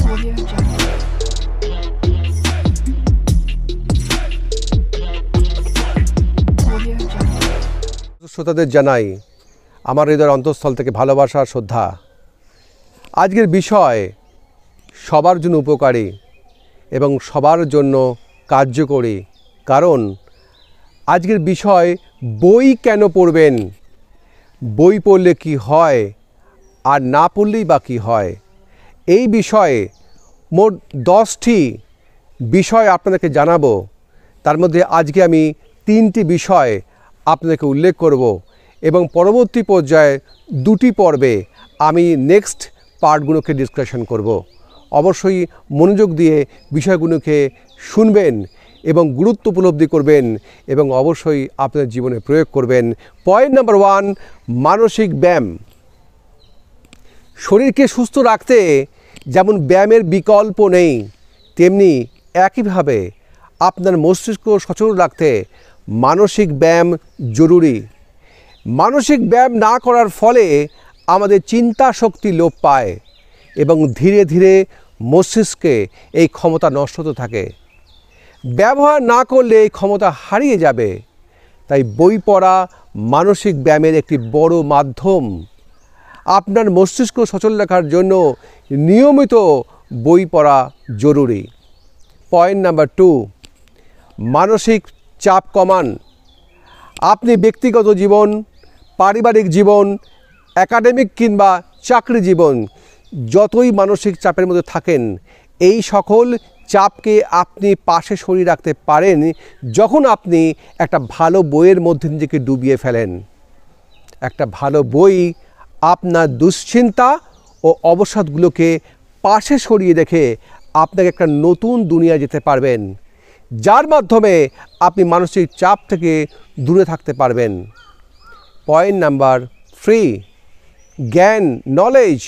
শ্রোতাদের জানাই আমার হৃদয়ের অন্তঃস্থল থেকে ভালোবাসা আর শ্রদ্ধা। আজকের বিষয় সবার জন্য উপকারী এবং সবার জন্য কার্যকরী, কারণ আজকের বিষয় বই কেন পড়বেন, বই পড়লে কি হয় আর না পড়লেই বা কী হয়। এই বিষয়ে মোট 10টি বিষয় আপনাদেরকে জানাবো। তার মধ্যে আজকে আমি 3টি বিষয় আপনাদেরকে উল্লেখ করব এবং পরবর্তী পর্যায়ে 2টি পর্বে আমি নেক্সট পার্টগুলোকে ডিসকাশন করব। অবশ্যই মনোযোগ দিয়ে বিষয়গুলোকে শুনবেন এবং গুরুত্ব উপলব্ধি করবেন এবং অবশ্যই আপনার জীবনে প্রয়োগ করবেন। পয়েন্ট নাম্বার 1, মানসিক ব্যায়াম। শরীরকে সুস্থ রাখতে যেমন ব্যায়ামের বিকল্প নেই, তেমনি একইভাবে আপনার মস্তিষ্ক সচল রাখতে মানসিক ব্যায়াম জরুরি। মানসিক ব্যায়াম না করার ফলে আমাদের চিন্তা শক্তি লোপ পায় এবং ধীরে ধীরে মস্তিষ্কে এই ক্ষমতা নষ্ট হতে থাকে। ব্যবহার না করলে এই ক্ষমতা হারিয়ে যাবে। তাই বই পড়া মানসিক ব্যায়ামের একটি বড় মাধ্যম। আপনার মস্তিষ্ক সচল রাখার জন্য নিয়মিত বই পড়া জরুরি। পয়েন্ট নাম্বার 2, মানসিক চাপ কমান। আপনি ব্যক্তিগত জীবন, পারিবারিক জীবন, একাডেমিক কিংবা চাকরি জীবন, যতই মানসিক চাপের মধ্যে থাকেন, এই সকল চাপকে আপনি পাশে সরিয়ে রাখতে পারেন যখন আপনি একটা ভালো বইয়ের মধ্যে নিজেকে ডুবিয়ে ফেলেন। একটা ভালো বই আপনার দুশ্চিন্তা ও অবসাদগুলোকে পাশে সরিয়ে রেখে আপনাকে একটা নতুন দুনিয়ায় যেতে পারবেন, যার মাধ্যমে আপনি মানসিক চাপ থেকে দূরে থাকতে পারবেন। পয়েন্ট নাম্বার 3, জ্ঞান, নলেজ।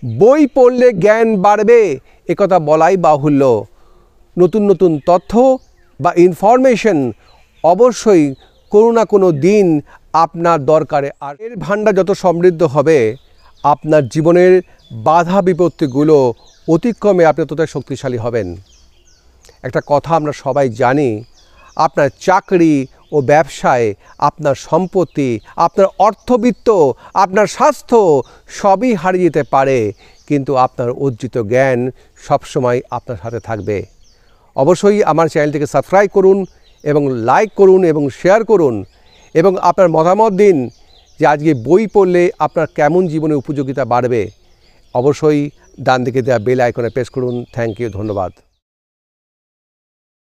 বই পড়লে জ্ঞান বাড়বে একথা বলাই বাহুল্য। নতুন নতুন তথ্য বা ইনফরমেশন অবশ্যই কোনো না কোনো দিন আপনার দরকারে। আর এর ভাণ্ডার যত সমৃদ্ধ হবে, আপনার জীবনের বাধা বিপত্তিগুলো অতিক্রমে আপনি ততটাই শক্তিশালী হবেন। একটা কথা আমরা সবাই জানি, আপনার চাকরি ও ব্যবসায়, আপনার সম্পত্তি, আপনার অর্থবিত্ত, আপনার স্বাস্থ্য সবই হারিয়ে যেতে পারে, কিন্তু আপনার অর্জিত জ্ঞান সবসময় আপনার সাথে থাকবে। অবশ্যই আমার চ্যানেলটিকে সাবস্ক্রাইব করুন এবং লাইক করুন এবং শেয়ার করুন এবং আপনার মতামত দিন যে আজকে বই পড়লে আপনার কেমন জীবনে উপযোগিতা বাড়বে। অবশ্যই ডান দিকে দেওয়া বেল আইকনে প্রেস করুন। থ্যাংক ইউ, ধন্যবাদ।